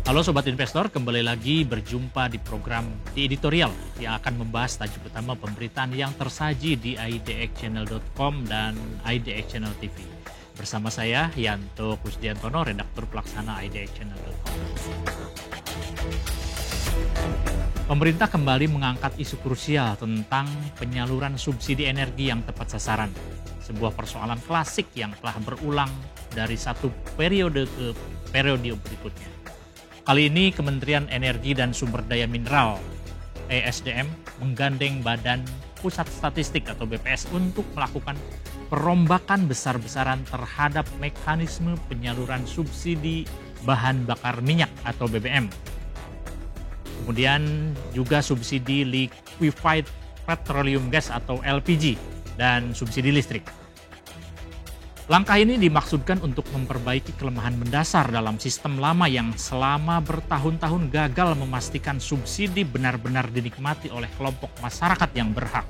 Halo Sobat Investor, kembali lagi berjumpa di program di editorial yang akan membahas tajuk utama pemberitaan yang tersaji di idxchannel.com dan IDX Channel TV. Bersama saya, Yanto Kusdiantono, redaktur pelaksana idxchannel.com. Pemerintah kembali mengangkat isu krusial tentang penyaluran subsidi energi yang tepat sasaran. Sebuah persoalan klasik yang telah berulang dari satu periode ke periode berikutnya. Kali ini Kementerian Energi dan Sumber Daya Mineral (ESDM) menggandeng Badan Pusat Statistik atau BPS untuk melakukan perombakan besar-besaran terhadap mekanisme penyaluran subsidi bahan bakar minyak atau BBM. Kemudian juga subsidi liquefied petroleum gas atau LPG dan subsidi listrik. Langkah ini dimaksudkan untuk memperbaiki kelemahan mendasar dalam sistem lama yang selama bertahun-tahun gagal memastikan subsidi benar-benar dinikmati oleh kelompok masyarakat yang berhak.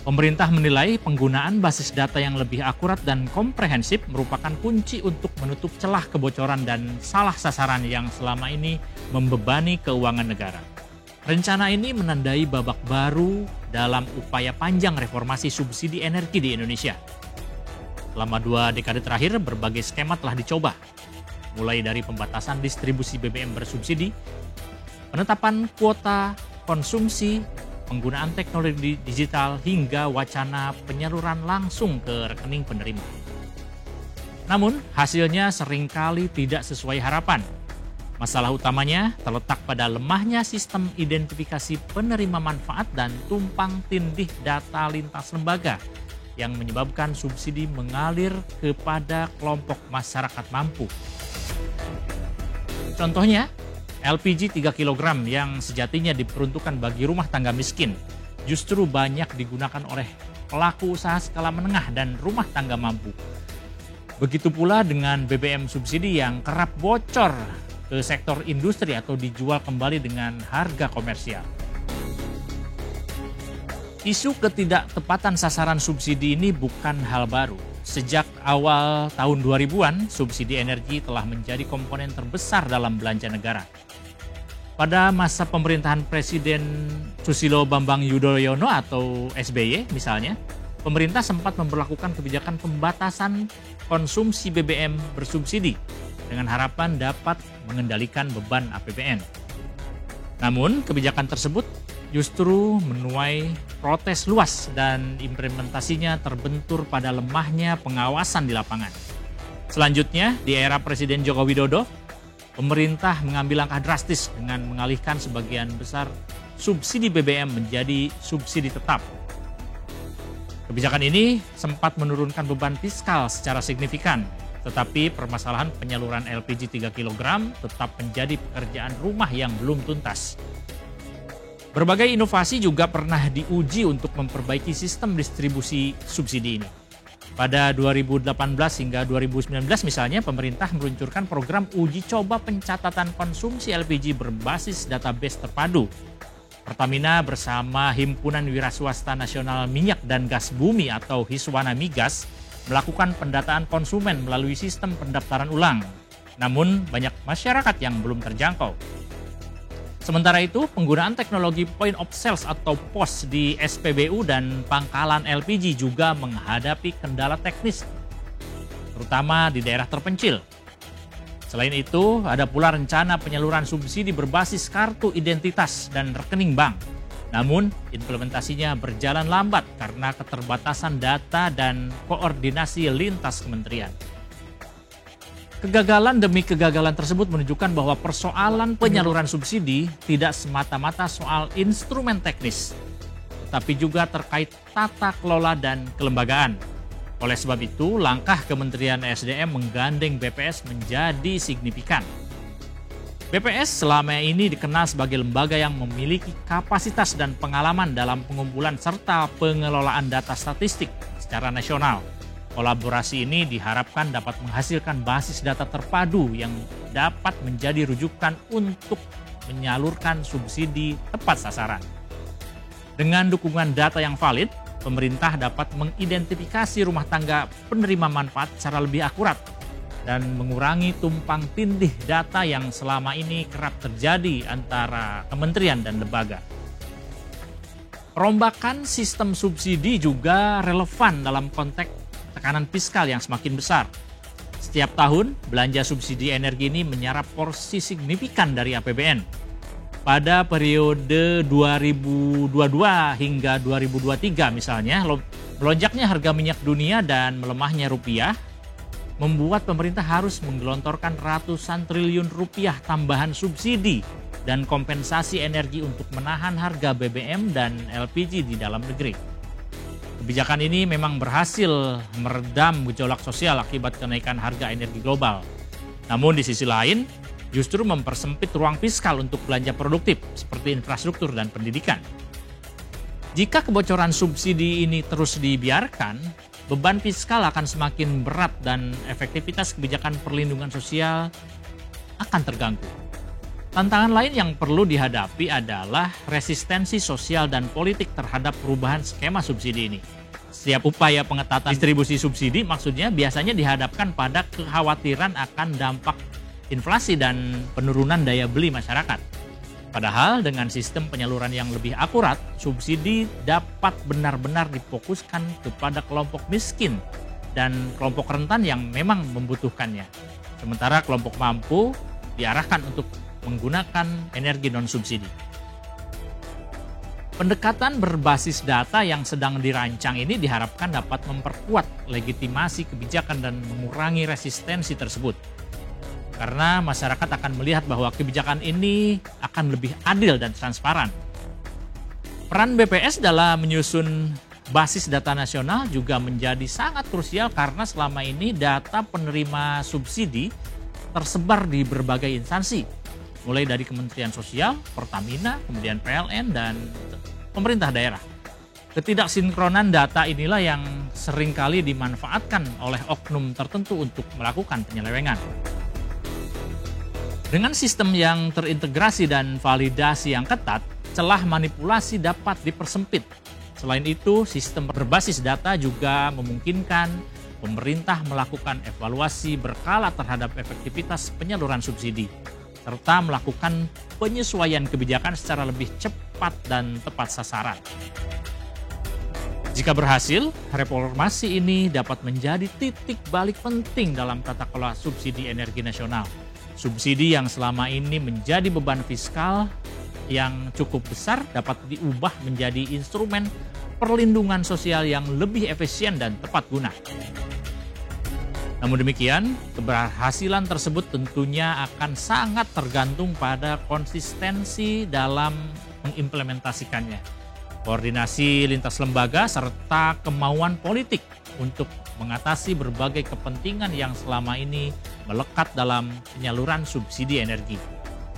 Pemerintah menilai penggunaan basis data yang lebih akurat dan komprehensif merupakan kunci untuk menutup celah kebocoran dan salah sasaran yang selama ini membebani keuangan negara. Rencana ini menandai babak baru dalam upaya panjang reformasi subsidi energi di Indonesia. Selama 2 dekade terakhir, berbagai skema telah dicoba, mulai dari pembatasan distribusi BBM bersubsidi, penetapan kuota konsumsi, penggunaan teknologi digital, hingga wacana penyaluran langsung ke rekening penerima. Namun, hasilnya seringkali tidak sesuai harapan. Masalah utamanya terletak pada lemahnya sistem identifikasi penerima manfaat dan tumpang tindih data lintas lembaga, yang menyebabkan subsidi mengalir kepada kelompok masyarakat mampu. Contohnya, LPG 3 kg yang sejatinya diperuntukkan bagi rumah tangga miskin justru banyak digunakan oleh pelaku usaha skala menengah dan rumah tangga mampu. Begitu pula dengan BBM subsidi yang kerap bocor ke sektor industri atau dijual kembali dengan harga komersial. Isu ketidaktepatan sasaran subsidi ini bukan hal baru. Sejak awal tahun 2000-an, subsidi energi telah menjadi komponen terbesar dalam belanja negara. Pada masa pemerintahan Presiden Susilo Bambang Yudhoyono atau SBY misalnya, pemerintah sempat memberlakukan kebijakan pembatasan konsumsi BBM bersubsidi dengan harapan dapat mengendalikan beban APBN. Namun, kebijakan tersebut justru menuai protes luas dan implementasinya terbentur pada lemahnya pengawasan di lapangan. Selanjutnya, di era Presiden Joko Widodo, pemerintah mengambil langkah drastis dengan mengalihkan sebagian besar subsidi BBM menjadi subsidi tetap. Kebijakan ini sempat menurunkan beban fiskal secara signifikan, tetapi permasalahan penyaluran LPG 3 kg tetap menjadi pekerjaan rumah yang belum tuntas. Berbagai inovasi juga pernah diuji untuk memperbaiki sistem distribusi subsidi ini. Pada 2018 hingga 2019 misalnya, pemerintah meluncurkan program uji coba pencatatan konsumsi LPG berbasis database terpadu. Pertamina bersama Himpunan Wiraswasta Nasional Minyak dan Gas Bumi atau Hiswana Migas melakukan pendataan konsumen melalui sistem pendaftaran ulang. Namun banyak masyarakat yang belum terjangkau. Sementara itu, penggunaan teknologi point of sales atau POS di SPBU dan pangkalan LPG juga menghadapi kendala teknis, terutama di daerah terpencil. Selain itu, ada pula rencana penyaluran subsidi berbasis kartu identitas dan rekening bank. Namun, implementasinya berjalan lambat karena keterbatasan data dan koordinasi lintas kementerian. Kegagalan demi kegagalan tersebut menunjukkan bahwa persoalan penyaluran subsidi tidak semata-mata soal instrumen teknis, tetapi juga terkait tata kelola dan kelembagaan. Oleh sebab itu, langkah Kementerian SDM menggandeng BPS menjadi signifikan. BPS selama ini dikenal sebagai lembaga yang memiliki kapasitas dan pengalaman dalam pengumpulan serta pengelolaan data statistik secara nasional. Kolaborasi ini diharapkan dapat menghasilkan basis data terpadu yang dapat menjadi rujukan untuk menyalurkan subsidi tepat sasaran. Dengan dukungan data yang valid, pemerintah dapat mengidentifikasi rumah tangga penerima manfaat secara lebih akurat dan mengurangi tumpang tindih data yang selama ini kerap terjadi antara kementerian dan lembaga. Perombakan sistem subsidi juga relevan dalam konteks tekanan fiskal yang semakin besar. Setiap tahun, belanja subsidi energi ini menyerap porsi signifikan dari APBN. Pada periode 2022 hingga 2023 misalnya, melonjaknya harga minyak dunia dan melemahnya rupiah membuat pemerintah harus menggelontorkan ratusan triliun rupiah tambahan subsidi dan kompensasi energi untuk menahan harga BBM dan LPG di dalam negeri. Kebijakan ini memang berhasil meredam gejolak sosial akibat kenaikan harga energi global. Namun di sisi lain, justru mempersempit ruang fiskal untuk belanja produktif seperti infrastruktur dan pendidikan. Jika kebocoran subsidi ini terus dibiarkan, beban fiskal akan semakin berat dan efektivitas kebijakan perlindungan sosial akan terganggu. Tantangan lain yang perlu dihadapi adalah resistensi sosial dan politik terhadap perubahan skema subsidi ini. Setiap upaya pengetatan distribusi subsidi maksudnya biasanya dihadapkan pada kekhawatiran akan dampak inflasi dan penurunan daya beli masyarakat. Padahal dengan sistem penyaluran yang lebih akurat, subsidi dapat benar-benar difokuskan kepada kelompok miskin dan kelompok rentan yang memang membutuhkannya. Sementara kelompok mampu diarahkan untuk menggunakan energi non-subsidi. Pendekatan berbasis data yang sedang dirancang ini diharapkan dapat memperkuat legitimasi kebijakan dan mengurangi resistensi tersebut. Karena masyarakat akan melihat bahwa kebijakan ini akan lebih adil dan transparan. Peran BPS dalam menyusun basis data nasional juga menjadi sangat krusial karena selama ini data penerima subsidi tersebar di berbagai instansi, mulai dari Kementerian Sosial, Pertamina, kemudian PLN, dan pemerintah daerah. Ketidaksinkronan data inilah yang seringkali dimanfaatkan oleh oknum tertentu untuk melakukan penyelewengan. Dengan sistem yang terintegrasi dan validasi yang ketat, celah manipulasi dapat dipersempit. Selain itu, sistem berbasis data juga memungkinkan pemerintah melakukan evaluasi berkala terhadap efektivitas penyaluran subsidi, serta melakukan penyesuaian kebijakan secara lebih cepat dan tepat sasaran. Jika berhasil, reformasi ini dapat menjadi titik balik penting dalam tata kelola subsidi energi nasional. Subsidi yang selama ini menjadi beban fiskal yang cukup besar dapat diubah menjadi instrumen perlindungan sosial yang lebih efisien dan tepat guna. Namun demikian, keberhasilan tersebut tentunya akan sangat tergantung pada konsistensi dalam mengimplementasikannya, koordinasi lintas lembaga, serta kemauan politik untuk mengatasi berbagai kepentingan yang selama ini melekat dalam penyaluran subsidi energi.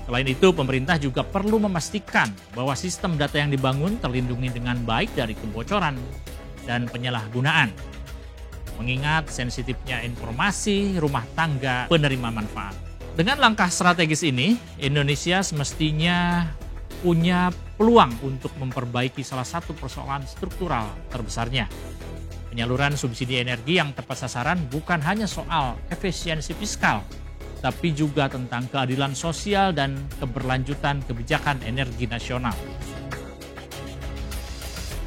Selain itu, pemerintah juga perlu memastikan bahwa sistem data yang dibangun terlindungi dengan baik dari kebocoran dan penyalahgunaan, mengingat sensitifnya informasi rumah tangga penerima manfaat. Dengan langkah strategis ini, Indonesia semestinya punya peluang untuk memperbaiki salah satu persoalan struktural terbesarnya. Penyaluran subsidi energi yang tepat sasaran bukan hanya soal efisiensi fiskal, tapi juga tentang keadilan sosial dan keberlanjutan kebijakan energi nasional.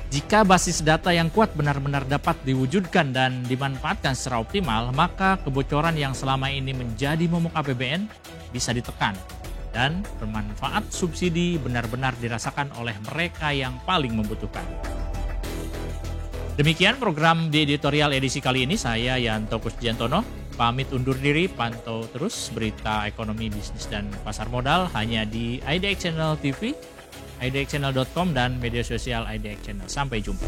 Jika basis data yang kuat benar-benar dapat diwujudkan dan dimanfaatkan secara optimal, maka kebocoran yang selama ini menjadi momok APBN bisa ditekan dan bermanfaat subsidi benar-benar dirasakan oleh mereka yang paling membutuhkan. Demikian program di editorial edisi kali ini. Saya Yanto Kusdiantono, pamit undur diri. Pantau terus berita ekonomi, bisnis, dan pasar modal hanya di IDX Channel TV, idxchannel.com, dan media sosial IDX Channel. Sampai jumpa.